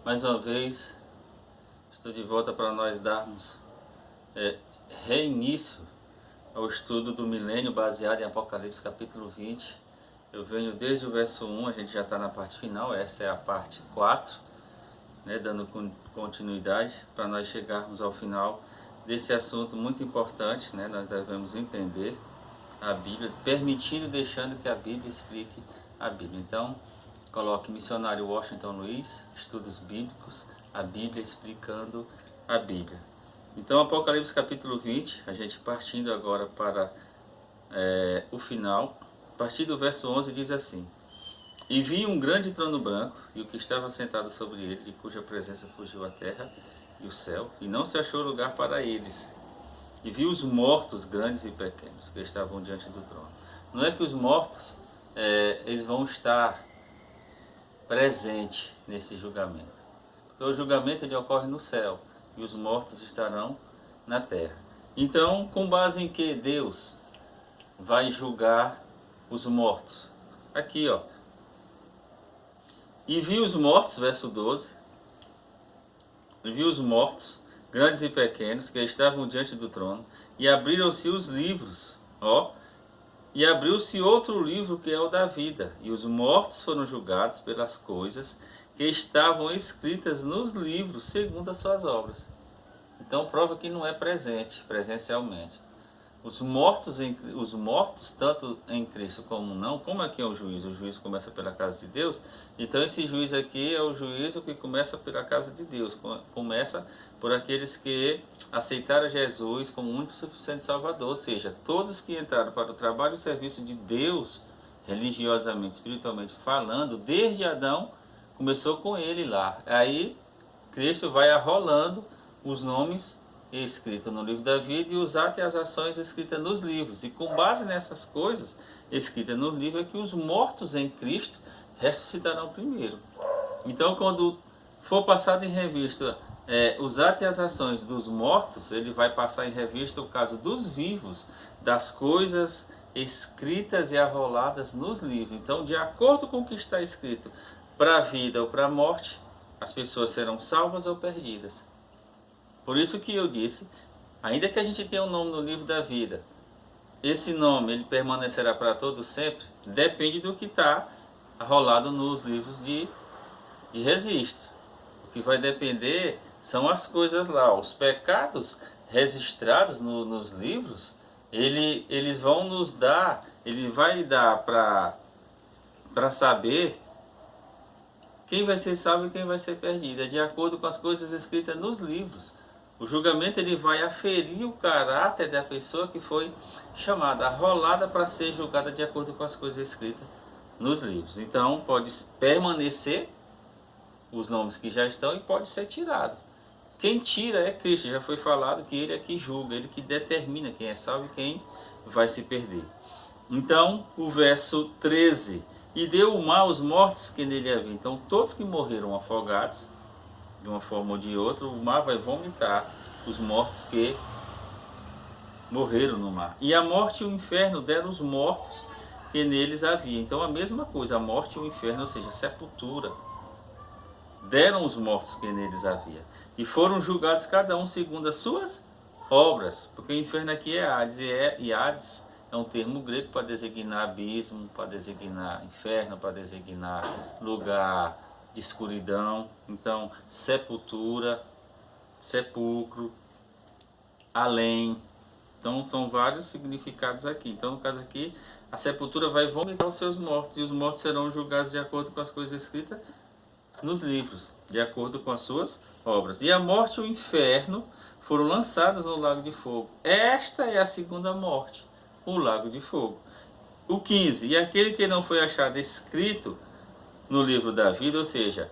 Mais uma vez, estou de volta para nós darmos reinício ao estudo do milênio baseado em Apocalipse capítulo 20. Eu venho desde o verso 1, a gente já está na parte final, essa é a parte 4, dando continuidade para nós chegarmos ao final desse assunto muito importante. Nós devemos entender a Bíblia, permitindo e deixando que a Bíblia explique a Bíblia. Então, coloque Missionário Washington Luiz, Estudos Bíblicos, a Bíblia explicando a Bíblia. Então, Apocalipse capítulo 20, a gente partindo agora para o final, a partir do verso 11 diz assim: E vi um grande trono branco, e o que estava sentado sobre ele, de cuja presença fugiu a terra e o céu, e não se achou lugar para eles. E vi os mortos, grandes e pequenos, que estavam diante do trono. Não é que os mortos eles vão estar presentes nesse julgamento. Porque o julgamento ele ocorre no céu, e os mortos estarão na terra. Então, com base em que Deus vai julgar os mortos? Aqui, ó. E vi os mortos, verso 12. E vi os mortos, grandes e pequenos, que estavam diante do trono, e abriram-se os livros, e abriu-se outro livro que é o da vida, e os mortos foram julgados pelas coisas que estavam escritas nos livros, segundo as suas obras. Então prova que não é presencialmente. Os mortos, tanto em Cristo como não, como aqui é o juízo? O juízo começa pela casa de Deus. Então esse juízo aqui é o juízo que começa pela casa de Deus. Começa por aqueles que aceitaram Jesus como único e suficiente Salvador. Ou seja, todos que entraram para o trabalho e serviço de Deus, religiosamente, espiritualmente falando, desde Adão, começou com ele lá. Aí Cristo vai arrolando os nomes escritos no livro da vida e os atos e as ações escritas nos livros. E com base nessas coisas escritas no livro é que os mortos em Cristo ressuscitarão primeiro. Então, quando for passado em revista os atos e as ações dos mortos, ele vai passar em revista o caso dos vivos, das coisas escritas e arroladas nos livros. Então, de acordo com o que está escrito para a vida ou para a morte, as pessoas serão salvas ou perdidas. Por isso que eu disse, ainda que a gente tenha um nome no livro da vida, esse nome ele permanecerá para todo sempre, depende do que está arrolado nos livros de registro. O que vai depender são as coisas lá, os pecados registrados nos livros, eles vão nos dar, ele vai dar para saber quem vai ser salvo e quem vai ser perdido, de acordo com as coisas escritas nos livros. O julgamento ele vai aferir o caráter da pessoa que foi chamada, arrolada para ser julgada de acordo com as coisas escritas nos livros. Então pode permanecer os nomes que já estão e pode ser tirado. Quem tira é Cristo, já foi falado que ele é que julga, ele que determina quem é salvo e quem vai se perder. Então o verso 13, e deu o mar aos mortos que nele havia. Então todos que morreram afogados, de uma forma ou de outra, o mar vai vomitar os mortos que morreram no mar. E a morte e o inferno deram os mortos que neles havia. Então a mesma coisa, a morte e o inferno, ou seja, a sepultura, deram os mortos que neles havia. E foram julgados cada um segundo as suas obras. Porque o inferno aqui é Hades, e Hades é um termo grego para designar abismo, para designar inferno, para designar lugar de escuridão. Então, sepultura, sepulcro, além. Então, são vários significados aqui. Então, no caso aqui, a sepultura vai vomitar os seus mortos, e os mortos serão julgados de acordo com as coisas escritas nos livros, de acordo com as suas obras. E a morte e o inferno foram lançados no lago de fogo. Esta é a segunda morte, o lago de fogo. O 15, e aquele que não foi achado escrito no livro da vida, ou seja,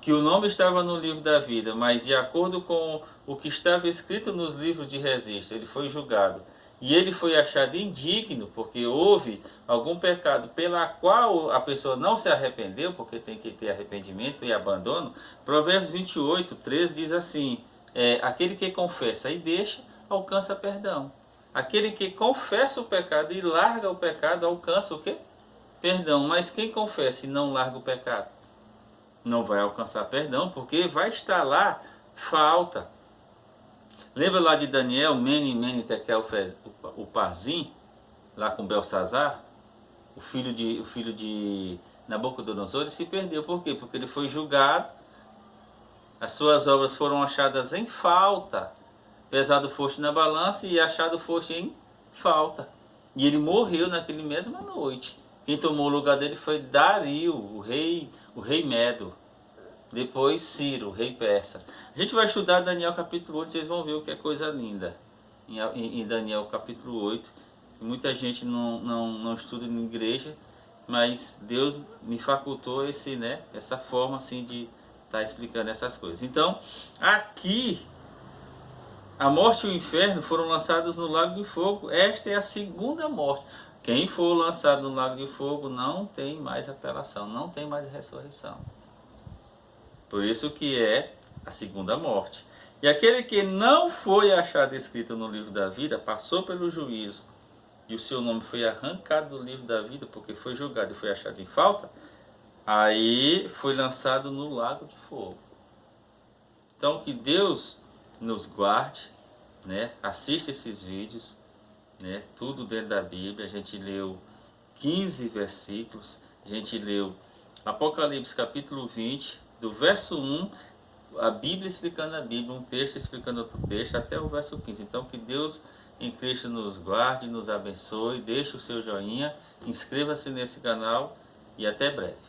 que o nome estava no livro da vida, mas de acordo com o que estava escrito nos livros de registro, ele foi julgado. E ele foi achado indigno, porque houve algum pecado pela qual a pessoa não se arrependeu, porque tem que ter arrependimento e abandono. Provérbios 28, 13 diz assim, aquele que confessa e deixa, alcança perdão. Aquele que confessa o pecado e larga o pecado, alcança o quê? Perdão. Mas quem confessa e não larga o pecado? não vai alcançar perdão, porque vai estar lá falta. Lembra lá de Daniel, Mene, Tekel, o Parzim, lá com Belsazar? O filho de Nabucodonosor, ele se perdeu. Por quê? Porque ele foi julgado, as suas obras foram achadas em falta. Pesado foste na balança e achado foste em falta. E ele morreu naquele mesma noite. Quem tomou o lugar dele foi Dario, o rei Medo. Depois Ciro, o rei persa. A gente vai estudar Daniel capítulo 8, vocês vão ver o que é coisa linda. Em Daniel capítulo 8. Muita gente não estuda em igreja, mas Deus me facultou essa forma assim de estar explicando essas coisas. Então, aqui, a morte e o inferno foram lançados no lago de fogo. Esta é a segunda morte. Quem for lançado no lago de fogo não tem mais apelação, não tem mais ressurreição. Por isso que é a segunda morte. E aquele que não foi achado escrito no livro da vida, passou pelo juízo, e o seu nome foi arrancado do livro da vida, porque foi julgado e foi achado em falta, aí foi lançado no lago de fogo. Então que Deus nos guarde, né? Assista esses vídeos, né? Tudo dentro da Bíblia. A gente leu 15 versículos, a gente leu Apocalipse capítulo 20, do verso 1, a Bíblia explicando a Bíblia, um texto explicando outro texto, até o verso 15. Então que Deus em Cristo nos guarde, nos abençoe, deixe o seu joinha, inscreva-se nesse canal e até breve.